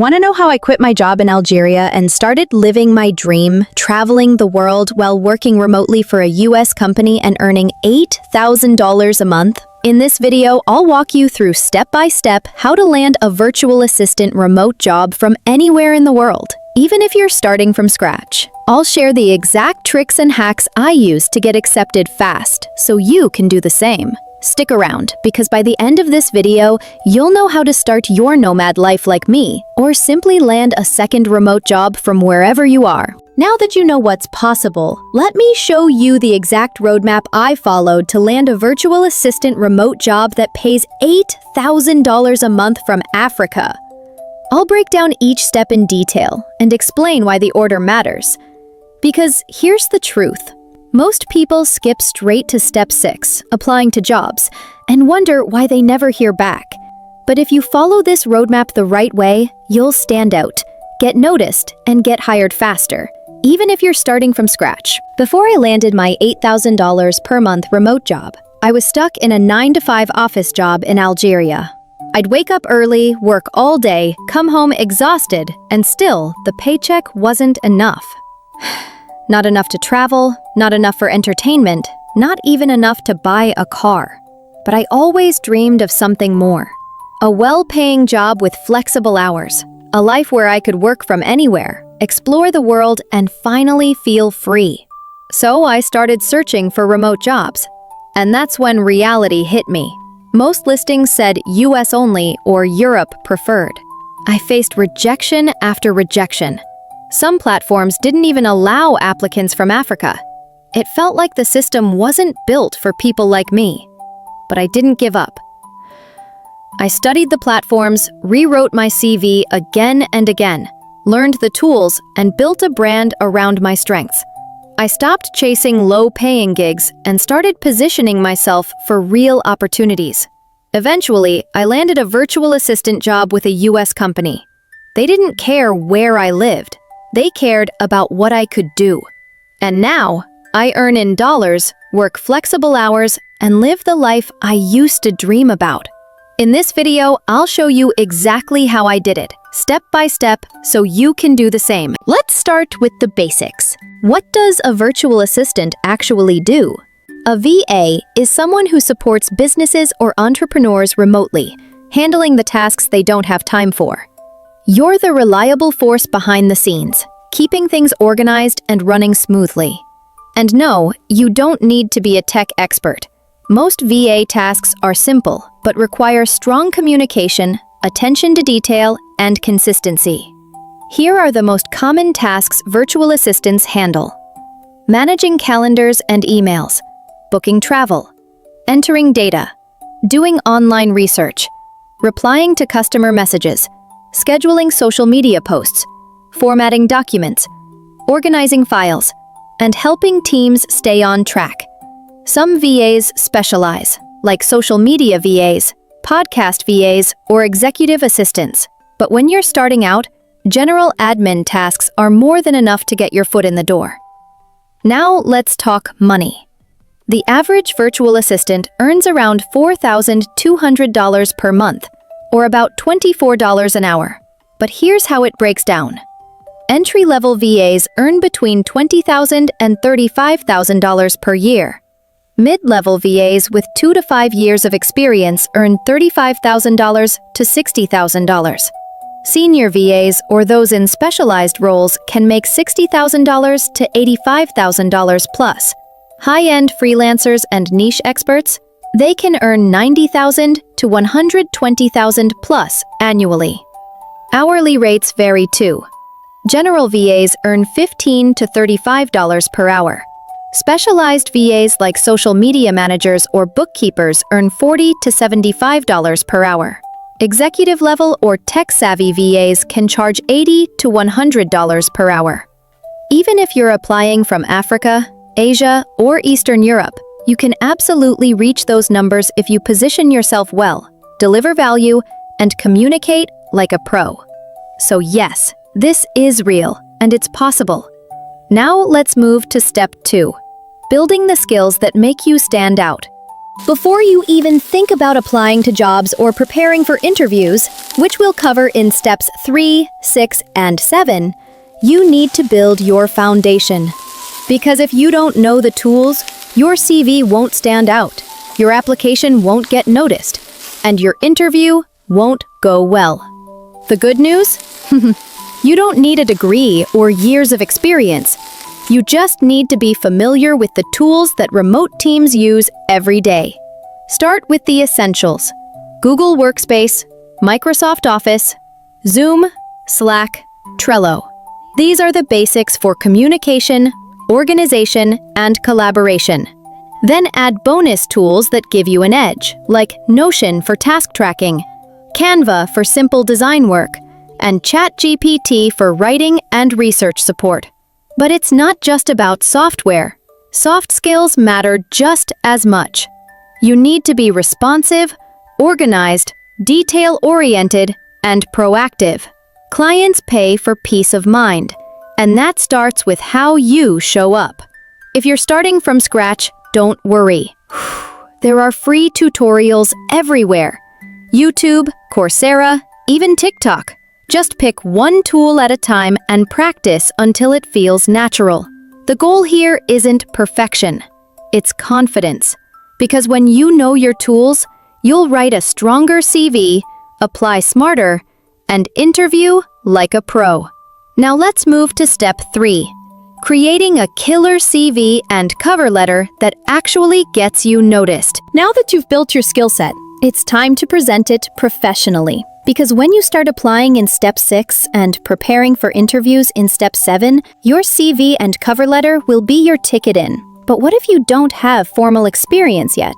Want to know how I quit my job in Algeria and started living my dream, traveling the world while working remotely for a US company and earning $8,000 a month? In this video, I'll walk you through step-by-step how to land a virtual assistant remote job from anywhere in the world, even if you're starting from scratch. I'll share the exact tricks and hacks I use to get accepted fast, so you can do the same. Stick around, because by the end of this video, you'll know how to start your nomad life like me, or simply land a second remote job from wherever you are. Now that you know what's possible, let me show you the exact roadmap I followed to land a virtual assistant remote job that pays $8,000 a month from Africa. I'll break down each step in detail and explain why the order matters. Because here's the truth. Most people skip straight to step 6, applying to jobs, and wonder why they never hear back. But if you follow this roadmap the right way, you'll stand out, get noticed, and get hired faster, even if you're starting from scratch. Before I landed my $8,000 per month remote job, I was stuck in a 9-to-5 office job in Algeria. I'd wake up early, work all day, come home exhausted, and still, the paycheck wasn't enough. Not enough to travel, not enough for entertainment, not even enough to buy a car. But I always dreamed of something more. A well-paying job with flexible hours. A life where I could work from anywhere, explore the world, and finally feel free. So I started searching for remote jobs. And that's when reality hit me. Most listings said US only or Europe preferred. I faced rejection after rejection. Some platforms didn't even allow applicants from Africa. It felt like the system wasn't built for people like me. But I didn't give up. I studied the platforms, rewrote my CV again and again, learned the tools, and built a brand around my strengths. I stopped chasing low-paying gigs and started positioning myself for real opportunities. Eventually, I landed a virtual assistant job with a US company. They didn't care where I lived. They cared about what I could do. And now, I earn in dollars, work flexible hours, and live the life I used to dream about. In this video, I'll show you exactly how I did it, step by step, so you can do the same. Let's start with the basics. What does a virtual assistant actually do? A VA is someone who supports businesses or entrepreneurs remotely, handling the tasks they don't have time for. You're the reliable force behind the scenes, keeping things organized and running smoothly. And no, you don't need to be a tech expert. Most VA tasks are simple, but require strong communication, attention to detail, and consistency. Here are the most common tasks virtual assistants handle. Managing calendars and emails, booking travel, entering data, doing online research, replying to customer messages, scheduling social media posts, formatting documents, organizing files, and helping teams stay on track. Some VAs specialize, like social media VAs, podcast VAs, or executive assistants. But when you're starting out, general admin tasks are more than enough to get your foot in the door. Now let's talk money. The average virtual assistant earns around $4,200 per month, or about $24 an hour. But here's how it breaks down. Entry-level VAs earn between $20,000 and $35,000 per year. Mid-level VAs with 2 to 5 years of experience earn $35,000 to $60,000. Senior VAs, or those in specialized roles, can make $60,000 to $85,000 plus. High-end freelancers and niche experts, they can earn $90,000 to $120,000 plus annually. Hourly rates vary too. General VAs earn $15 to $35 per hour. Specialized VAs like social media managers or bookkeepers earn $40 to $75 per hour. Executive level or tech-savvy VAs can charge $80 to $100 per hour. Even if you're applying from Africa, Asia, or Eastern Europe, you can absolutely reach those numbers if you position yourself well, deliver value, and communicate like a pro. So yes, this is real, and it's possible. Now let's move to step 2. Building the skills that make you stand out. Before you even think about applying to jobs or preparing for interviews, which we'll cover in steps 3, 6, and 7, you need to build your foundation. Because if you don't know the tools, your CV won't stand out, your application won't get noticed, and your interview won't go well. The good news? You don't need a degree or years of experience. You just need to be familiar with the tools that remote teams use every day. Start with the essentials: Google Workspace, Microsoft Office, Zoom, Slack, Trello. These are the basics for communication, organization, and collaboration. Then add bonus tools that give you an edge, like Notion for task tracking, Canva for simple design work, and ChatGPT for writing and research support. But it's not just about software. Soft skills matter just as much. You need to be responsive, organized, detail-oriented, and proactive. Clients pay for peace of mind, and that starts with how you show up. If you're starting from scratch, don't worry. There are free tutorials everywhere. YouTube, Coursera, even TikTok. Just pick one tool at a time and practice until it feels natural. The goal here isn't perfection, it's confidence. Because when you know your tools, you'll write a stronger CV, apply smarter, and interview like a pro. Now let's move to step 3. Creating a killer CV and cover letter that actually gets you noticed. Now that you've built your skill set, it's time to present it professionally. Because when you start applying in step 6 and preparing for interviews in step 7, your CV and cover letter will be your ticket in. But what if you don't have formal experience yet?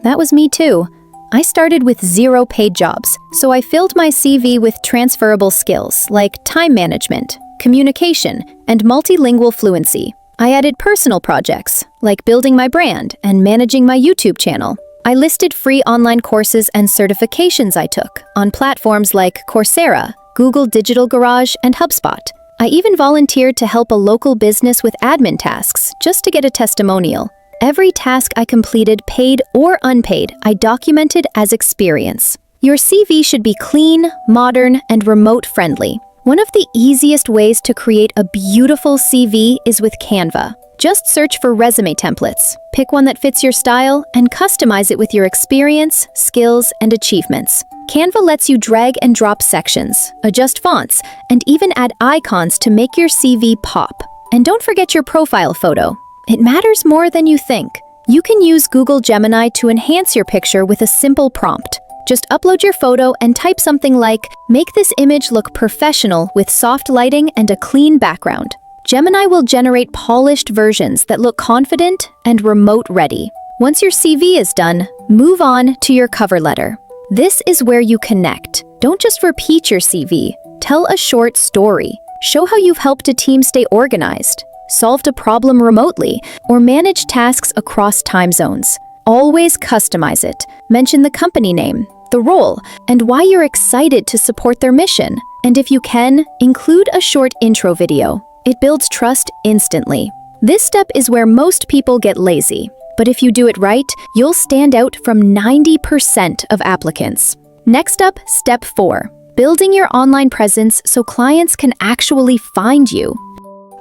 That was me too. I started with 0 paid jobs, so I filled my CV with transferable skills like time management, communication, and multilingual fluency. I added personal projects, like building my brand and managing my YouTube channel. I listed free online courses and certifications I took on platforms like Coursera, Google Digital Garage, and HubSpot. I even volunteered to help a local business with admin tasks just to get a testimonial. Every task I completed, paid or unpaid, I documented as experience. Your CV should be clean, modern, and remote-friendly. One of the easiest ways to create a beautiful CV is with Canva. Just search for resume templates, pick one that fits your style, and customize it with your experience, skills, and achievements. Canva lets you drag and drop sections, adjust fonts, and even add icons to make your CV pop. And don't forget your profile photo. It matters more than you think. You can use Google Gemini to enhance your picture with a simple prompt. Just upload your photo and type something like, "Make this image look professional with soft lighting and a clean background." Gemini will generate polished versions that look confident and remote-ready. Once your CV is done, move on to your cover letter. This is where you connect. Don't just repeat your CV. Tell a short story. Show how you've helped a team stay organized, solved a problem remotely, or managed tasks across time zones. Always customize it. Mention the company name, the role, and why you're excited to support their mission. And if you can, include a short intro video. It builds trust instantly. This step is where most people get lazy, but if you do it right, you'll stand out from 90% of applicants. Next up, step 4, building your online presence so clients can actually find you.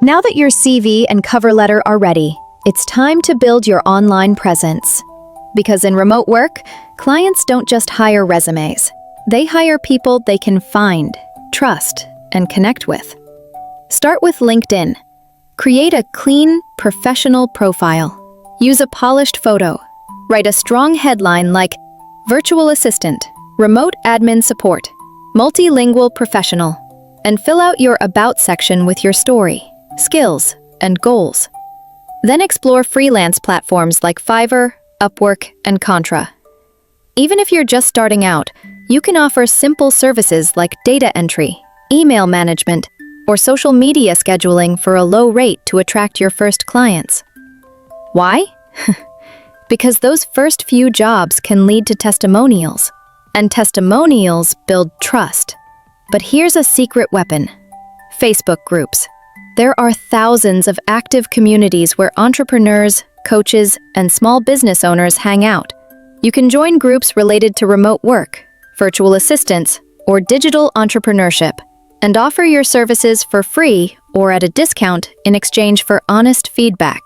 Now that your CV and cover letter are ready, it's time to build your online presence. Because in remote work, clients don't just hire resumes. They hire people they can find, trust, and connect with. Start with LinkedIn. Create a clean, professional profile. Use a polished photo. Write a strong headline like Virtual Assistant, Remote Admin Support, Multilingual Professional, and fill out your About section with your story, skills, and goals. Then explore freelance platforms like Fiverr, Upwork, and Contra. Even if you're just starting out, you can offer simple services like data entry, email management, or social media scheduling for a low rate to attract your first clients. Why? Because those first few jobs can lead to testimonials, and testimonials build trust. But here's a secret weapon: Facebook groups. There are thousands of active communities where entrepreneurs, coaches, and small business owners hang out. You can join groups related to remote work, virtual assistants, or digital entrepreneurship, and offer your services for free or at a discount in exchange for honest feedback.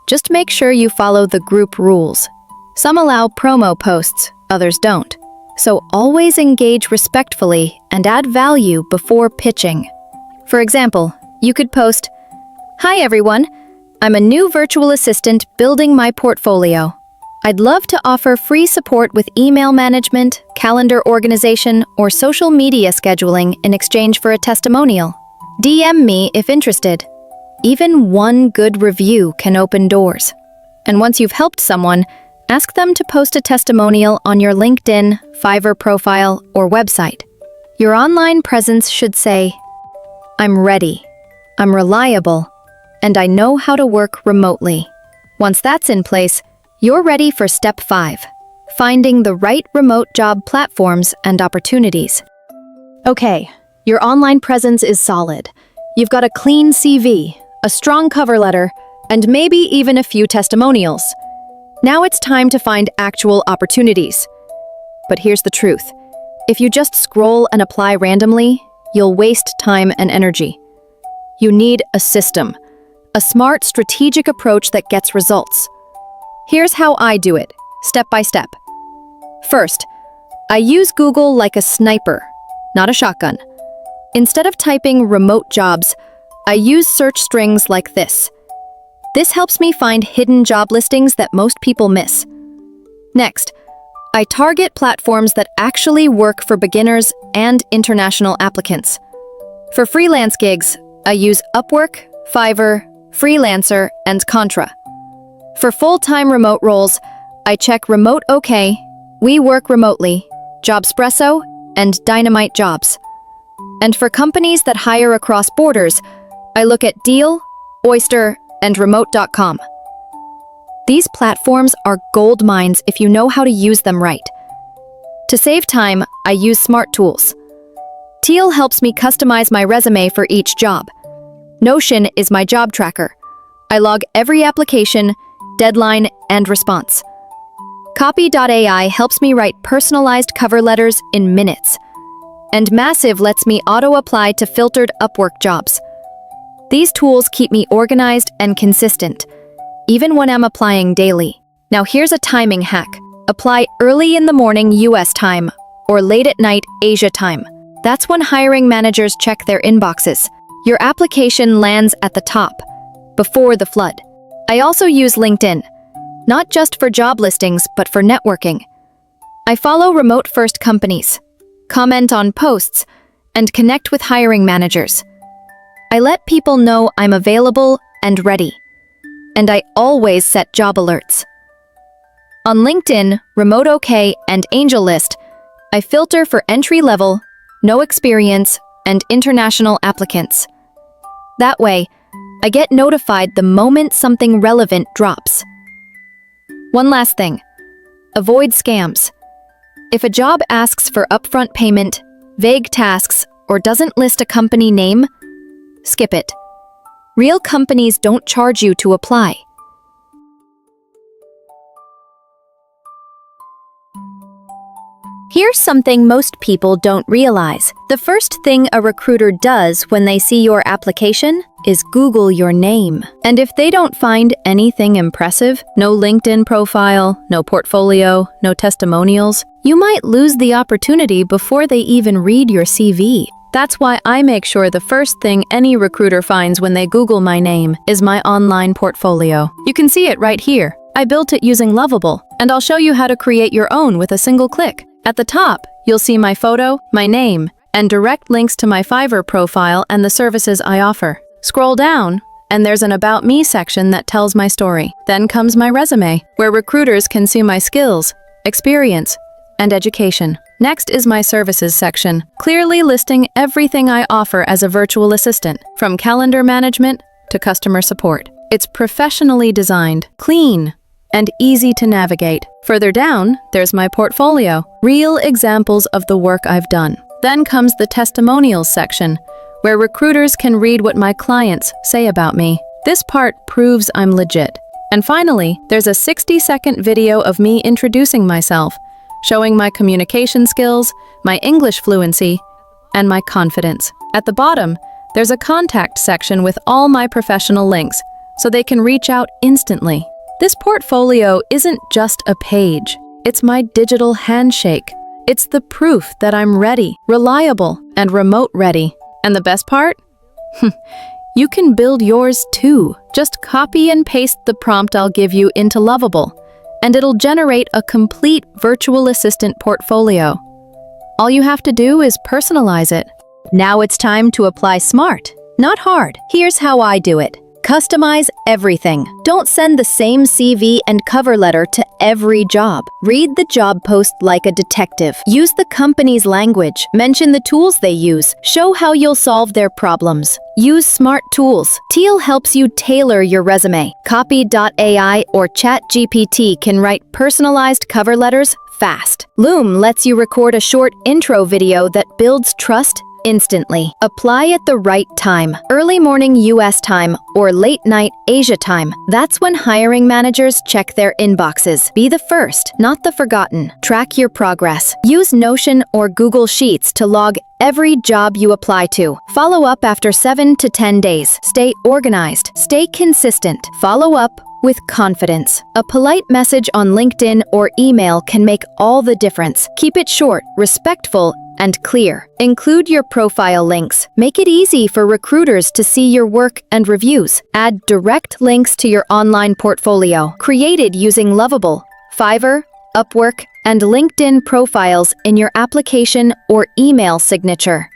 Just make sure you follow the group rules. Some allow promo posts, others don't. So always engage respectfully and add value before pitching. For example, you could post, "Hi everyone, I'm a new virtual assistant building my portfolio. I'd love to offer free support with email management, calendar organization, or social media scheduling in exchange for a testimonial. DM me if interested." Even one good review can open doors. And once you've helped someone, ask them to post a testimonial on your LinkedIn, Fiverr profile, or website. Your online presence should say, "I'm ready, I'm reliable, and I know how to work remotely." Once that's in place, you're ready for step 5, finding the right remote job platforms and opportunities. Okay, your online presence is solid. You've got a clean CV, a strong cover letter, and maybe even a few testimonials. Now it's time to find actual opportunities. But here's the truth. If you just scroll and apply randomly, you'll waste time and energy. You need a system, a smart, strategic approach that gets results. Here's how I do it, step by step. First, I use Google like a sniper, not a shotgun. Instead of typing remote jobs, I use search strings like this. This helps me find hidden job listings that most people miss. Next, I target platforms that actually work for beginners and international applicants. For freelance gigs, I use Upwork, Fiverr, Freelancer, and Contra. For full-time remote roles, I check Remote OK, We Work Remotely, Jobspresso, and Dynamite Jobs. And for companies that hire across borders, I look at Deal, Oyster, and Remote.com. These platforms are gold mines if you know how to use them right. To save time, I use smart tools. Teal helps me customize my resume for each job. Notion is my job tracker. I log every application, deadline, and response. Copy.ai helps me write personalized cover letters in minutes. And Massive lets me auto-apply to filtered Upwork jobs. These tools keep me organized and consistent, even when I'm applying daily. Now here's a timing hack. Apply early in the morning US time, or late at night Asia time. That's when hiring managers check their inboxes. Your application lands at the top, before the flood. I also use LinkedIn, not just for job listings, but for networking. I follow remote-first companies, comment on posts, and connect with hiring managers. I let people know I'm available and ready. And I always set job alerts. On LinkedIn, Remote OK, and AngelList, I filter for entry-level, no experience, and international applicants. That way, I get notified the moment something relevant drops. One last thing. Avoid scams. If a job asks for upfront payment, vague tasks, or doesn't list a company name, skip it. Real companies don't charge you to apply. Here's something most people don't realize. The first thing a recruiter does when they see your application is Google your name. And if they don't find anything impressive, no LinkedIn profile, no portfolio, no testimonials, you might lose the opportunity before they even read your CV. That's why I make sure the first thing any recruiter finds when they Google my name is my online portfolio. You can see it right here. I built it using Lovable, and I'll show you how to create your own with a single click. At the top, you'll see my photo, my name, and direct links to my Fiverr profile and the services I offer. Scroll down, and there's an About Me section that tells my story. Then comes my resume, where recruiters can see my skills, experience, and education. Next is my services section, clearly listing everything I offer as a virtual assistant, from calendar management to customer support. It's professionally designed, clean, and easy to navigate. Further down, there's my portfolio, real examples of the work I've done. Then comes the testimonials section, where recruiters can read what my clients say about me. This part proves I'm legit, And finally, there's a 60-second video of me introducing myself, showing my communication skills, my English fluency, and my confidence. At the bottom, there's a contact section with all my professional links, so they can reach out instantly. This portfolio isn't just a page, it's my digital handshake. It's the proof that I'm ready, reliable, and remote ready. And the best part? You can build yours too. Just copy and paste the prompt I'll give you into Lovable, and it'll generate a complete virtual assistant portfolio. All you have to do is personalize it. Now it's time to apply smart, not hard. Here's how I do it. Customize everything. Don't send the same CV and cover letter to every job. Read the job post like a detective. Use the company's language. Mention the tools they use. Show how you'll solve their problems. Use smart tools. Teal helps you tailor your resume. Copy.ai or ChatGPT can write personalized cover letters fast. Loom lets you record a short intro video that builds trust instantly. Apply at the right time. Early morning US time or late night Asia time. That's when hiring managers check their inboxes. Be the first, not the forgotten. Track your progress. Use Notion or Google Sheets to log every job you apply to. Follow up after 7 to 10 days. Stay organized. Stay consistent. Follow up with confidence. A polite message on LinkedIn or email can make all the difference. Keep it short, respectful, and clear. Include your profile links. Make it easy for recruiters to see your work and reviews. Add direct links to your online portfolio. Created using Lovable, Fiverr, Upwork, and LinkedIn profiles in your application or email signature.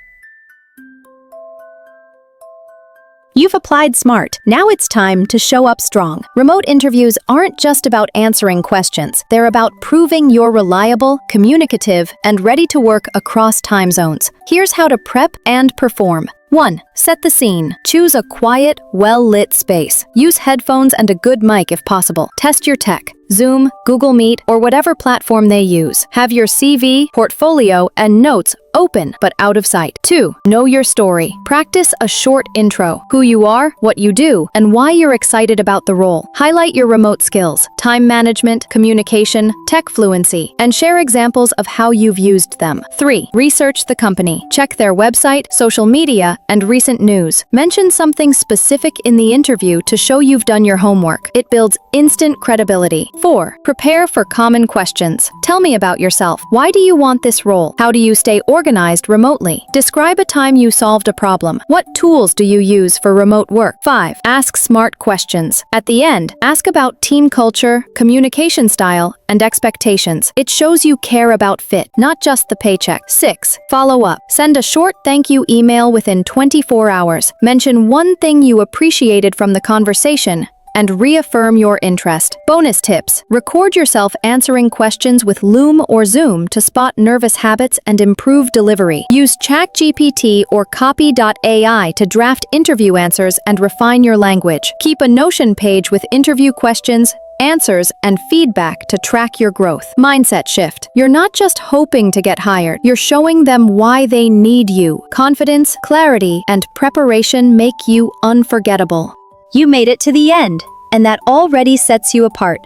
You've applied smart. Now it's time to show up strong. Remote interviews aren't just about answering questions. They're about proving you're reliable, communicative, and ready to work across time zones. Here's how to prep and perform. 1. Set the scene. Choose a quiet, well-lit space. Use headphones and a good mic if possible. Test your tech. Zoom, Google Meet, or whatever platform they use. Have your CV, portfolio, and notes open but out of sight. 2. Know your story. Practice a short intro. Who you are, what you do, and why you're excited about the role. Highlight your remote skills, time management, communication, tech fluency, and share examples of how you've used them. 3. Research the company. Check their website, social media, and recent news. Mention something specific in the interview to show you've done your homework. It builds instant credibility. 4. Prepare for common questions. Tell me about yourself. Why do you want this role? How do you stay organized remotely? Describe a time you solved a problem. What tools do you use for remote work? 5. Ask smart questions. At the end, ask about team culture, communication style, and expectations. It shows you care about fit, not just the paycheck. 6. Follow up. Send a short thank you email within 24 hours. Mention one thing you appreciated from the conversation and reaffirm your interest. Bonus tips. Record yourself answering questions with Loom or Zoom to spot nervous habits and improve delivery. Use ChatGPT or Copy.ai to draft interview answers and refine your language. Keep a Notion page with interview questions, answers, and feedback to track your growth. Mindset shift. You're not just hoping to get hired, you're showing them why they need you. Confidence, clarity, and preparation make you unforgettable. You made it to the end, and that already sets you apart.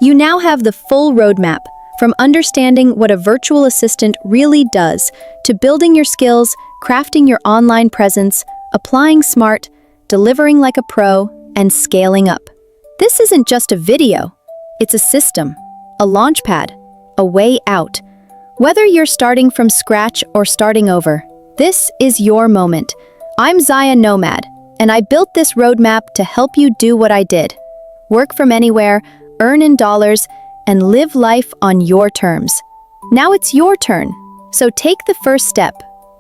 You now have the full roadmap, from understanding what a virtual assistant really does, to building your skills, crafting your online presence, applying smart, delivering like a pro, and scaling up. This isn't just a video, it's a system, a launchpad, a way out. Whether you're starting from scratch or starting over, this is your moment. I'm Zaya Nomad, and I built this roadmap to help you do what I did. Work from anywhere, earn in dollars, and live life on your terms. Now it's your turn, so take the first step.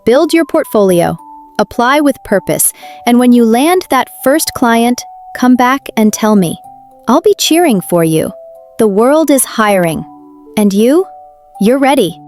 Build your portfolio, apply with purpose, and when you land that first client, come back and tell me. I'll be cheering for you. The world is hiring. And you're ready.